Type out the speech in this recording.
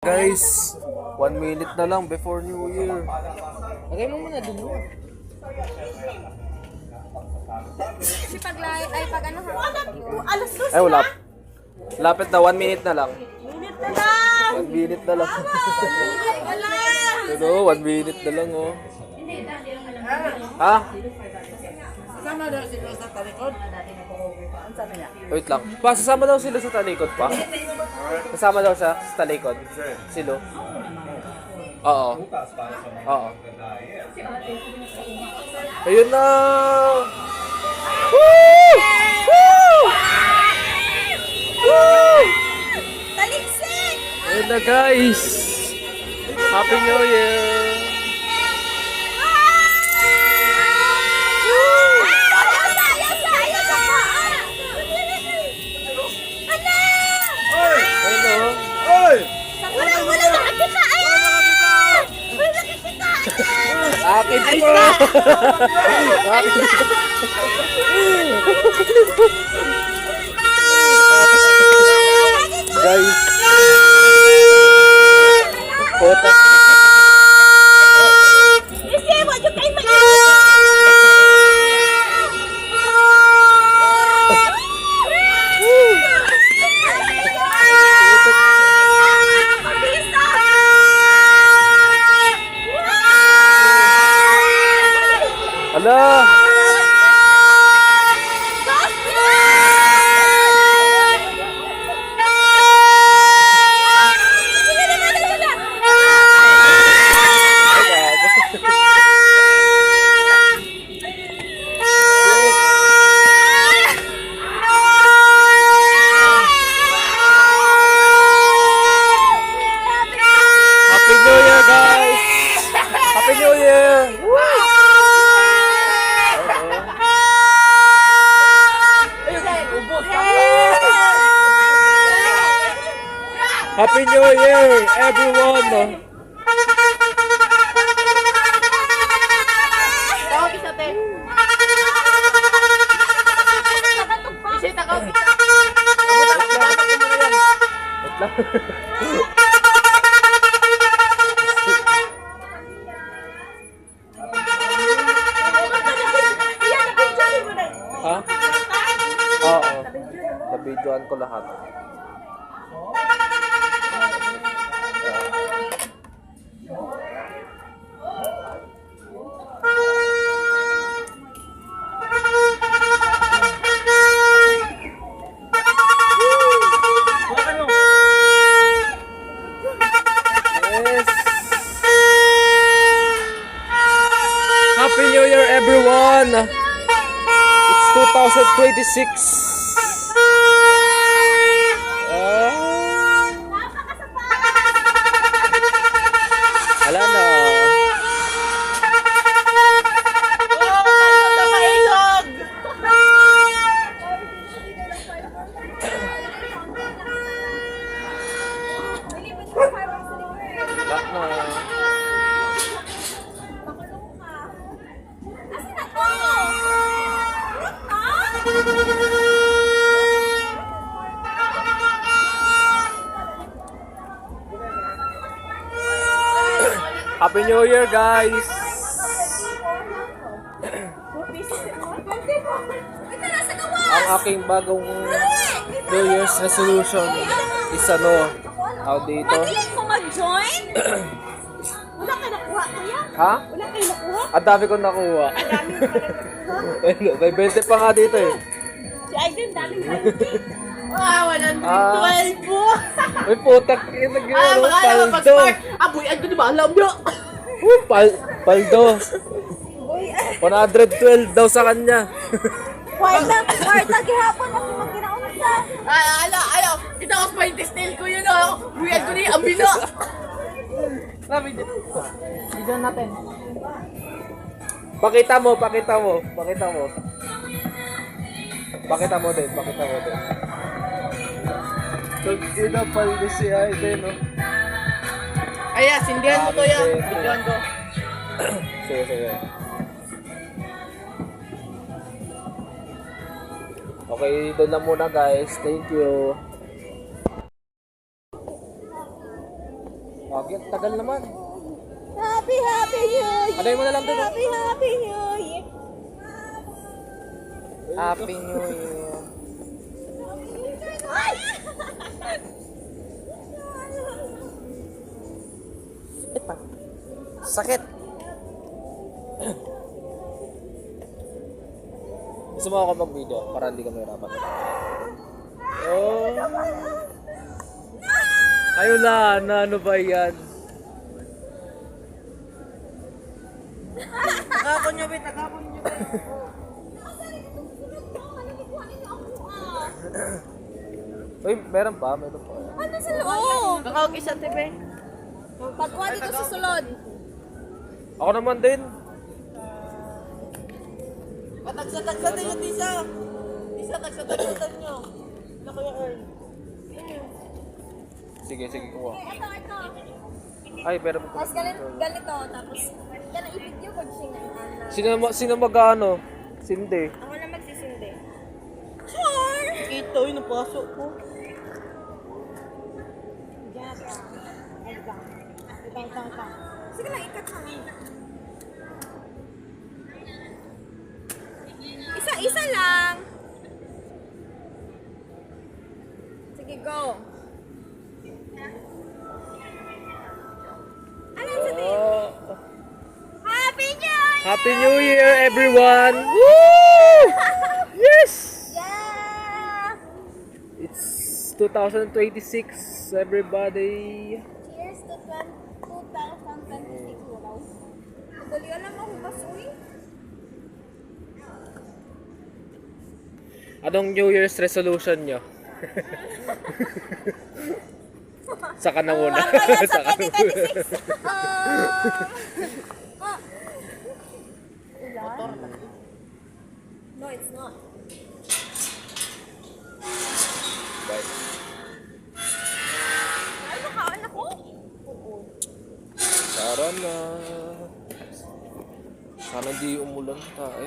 Guys, 1 minute na lang before New Year. Lagay mo muna dun mo. Kasi pag live, ay pag ano ha? Alas 2 Ay, wala. Lapit na, 1 minute na lang. minute na lang! 1 minute na lang. Wala! Ano, 1 minute na lang, oh. Ha? Kasama daw sila sa talikod. Ang sabi niya? Wait lang. Pa, sasama daw sila sa talikod pa? Sasama daw siya sa talikod? Silo? Oo. Oo. Ayun na! Woo! Woo! Woo! Taliksik! Ayun na, guys! Happy New Year! Ano? Akin po! Akin guys! Puta! Ala! Happy New Year, guys! Happy New Year! Happy New Year, everyone! Tawag isa, te. Kasi takaw kita. Wait lang. Ha? Oo. Nabidyoan ko lahat. Yes. Happy New Year, everyone! It's 2026. Wala na. Wala na. Happy New Year, guys! Ang aking bagong New Year's resolution is ano, tawag dito. Magaling mo mag-join? Wala ka nakuha, kuya? Ha? Wala kayo nakuha? Ang dami kong nakuha. Ayun, may 20 pa nga dito eh. Si Aiden, daming 20. Ah, 112 po. Uy, putak yun, nag-ano, paldo. Aboy, ano di ba? Alam nyo. Uy, paldo. 112 daw sa kanya. Kwarta gihapon ako magkinaunod sa. Ano, kita ko pa yung style ko yun, oh. Weird ko niya, ang bilo. Video natin. Pakita mo. Pakita mo din. Ina paldo si Aiden, no? Ayan, sindihan mo to yan. Videoan ko. Sige. Okay, doon lang muna guys. Thank you. Pag yan, tagal naman. Happy New Year! Aday mo na lang doon. Happy New Year! Happy New Year. Ay! Sakit. Gusto mo ako mag-video para hindi ka mahirapan. Oh. Ayun na, ano ba yan? Takapon niyo, be. Takapon niyo, be. Uy, meron pa? Meron pa. Ano sa loob? Kakawag isa, be. Pagkuha dito sa sulod. Ako naman din. Patagsa-tagsa din yung tisa. Tisa, tagsa-tagsa nyo. Ano Kuya Earl? Sige, kuha. Ito. Ay, pero... Tapos ganito, tapos yan ang i-video ko siya. Sino mag-ano? Sindi. Ako na magsisindi. Sure! Ito, yung napasok ko. Sige lang, ikat sa akin. Isa lang. Sige, go. Ano sa din? Oh. Happy New Year! Happy New Year, everyone! Woo! Yes! Yeah! It's 2026, everybody. Cheers to 2026. Wow. Madali alam mo kung basuin. Anong New Year's resolution nyo? Saka na muna. Ano yan sa Saka na muna. 2026? No, it's not. Bye. Ay, makain ako? Tara na. Sana di umulan tayo.